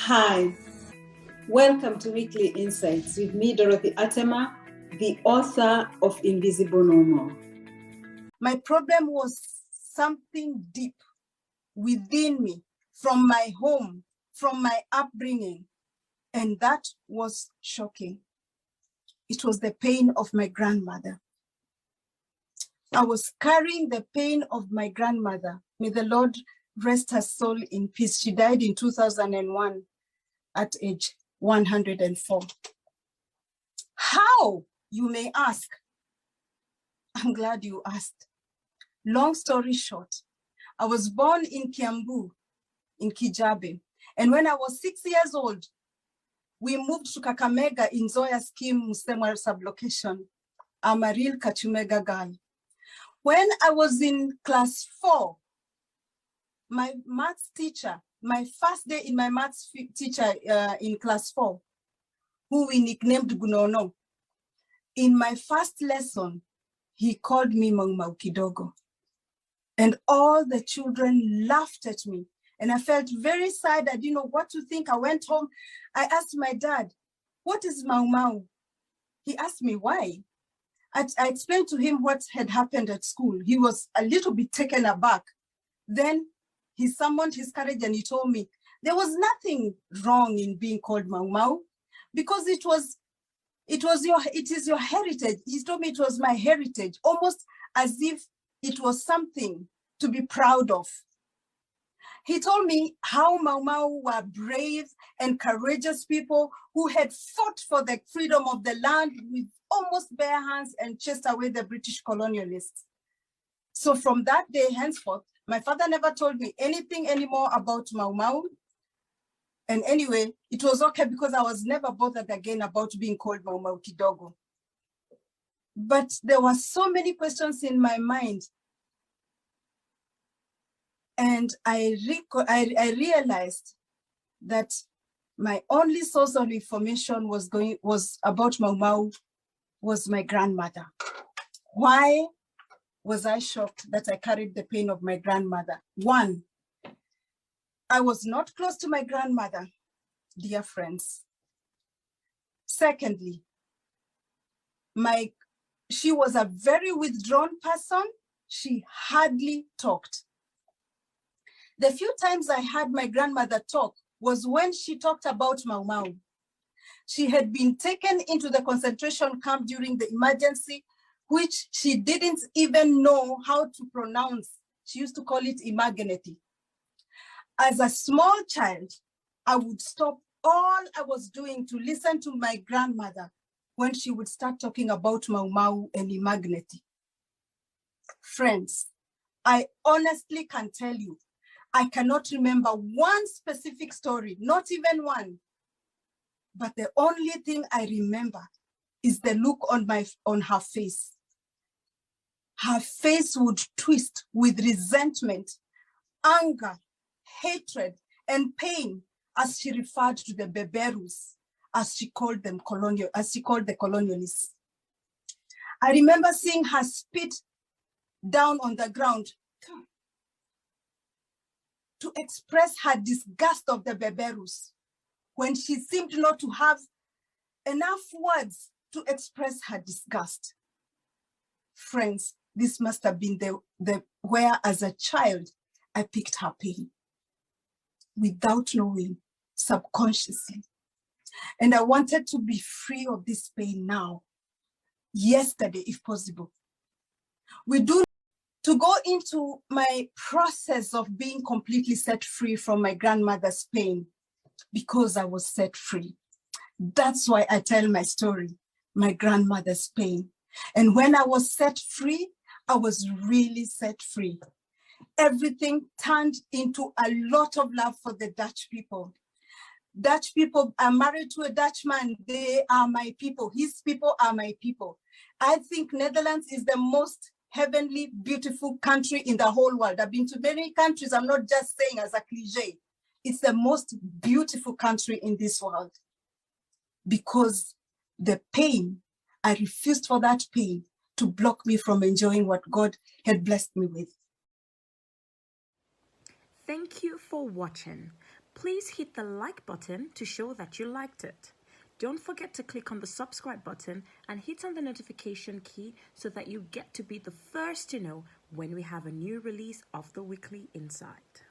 Hi, welcome to Weekly Insights with me, Dorothy Attema, the author of Invisible No More. My problem was something deep within me, from my home, from my upbringing, and that was shocking. It was the pain of my grandmother. I was carrying the pain of my grandmother. May the Lord rest her soul in peace. She died in 2001 at age 104. How, you may ask? I'm glad you asked. Long story short, I was born in Kiambu, in Kijabe. And when I was 6 years old, we moved to Kakamega in Zoya Scheme Musemwa sublocation. I'm a real Kachumega girl. When I was in class 4, my maths teacher, my first day in my maths teacher in class 4, who we nicknamed Gunono, in my first lesson, he called me Mau Kidogo. And all the children laughed at me. And I felt very sad. I didn't know what to think. I went home. I asked my dad, what is Mau Mau? He asked me why. I explained to him what had happened at school. He was a little bit taken aback. Then he summoned his courage and he told me there was nothing wrong in being called Mau Mau because it is your heritage. He told me it was my heritage, almost as if it was something to be proud of. He told me how Mau Mau were brave and courageous people who had fought for the freedom of the land with almost bare hands and chased away the British colonialists. So from that day henceforth, my father never told me anything anymore about Mau Mau. And anyway, it was okay because I was never bothered again about being called Mau Mau Kidogo. But there were so many questions in my mind. And I realized that my only source of information was about Mau Mau was my grandmother. Why was I shocked that I carried the pain of my grandmother? One, I was not close to my grandmother, dear friends. Secondly, she was a very withdrawn person. She hardly talked. The few times I heard my grandmother talk was when she talked about Mau Mau. She had been taken into the concentration camp during the emergency, which she didn't even know how to pronounce. She used to call it imaginety. As a small child, I would stop all I was doing to listen to my grandmother when she would start talking about Mau Mau and imaginety. Friends, I honestly can tell you, I cannot remember one specific story, not even one. But the only thing I remember is the look on her face. Her face would twist with resentment, anger, hatred, and pain as she referred to the beberus, as she called the colonialists. I remember seeing her spit down on the ground to express her disgust of the beberus when she seemed not to have enough words to express her disgust. Friends, this must have been where as a child, I picked her pain without knowing, subconsciously. And I wanted to be free of this pain now, yesterday, if possible. To go into my process of being completely set free from my grandmother's pain, because I was set free. That's why I tell my story, my grandmother's pain. And when I was set free, I was really set free. Everything turned into a lot of love for the Dutch people. Dutch people are married to a Dutchman. They are my people. His people are my people. I think Netherlands is the most heavenly, beautiful country in the whole world. I've been to many countries. I'm not just saying as a cliche. It's the most beautiful country in this world. Because the pain, I refused for that pain to block me from enjoying what God had blessed me with. Thank you for watching. Please hit the like button to show that you liked it. Don't forget to click on the subscribe button and hit on the notification key so that you get to be the first to know when we have a new release of the Weekly Insight.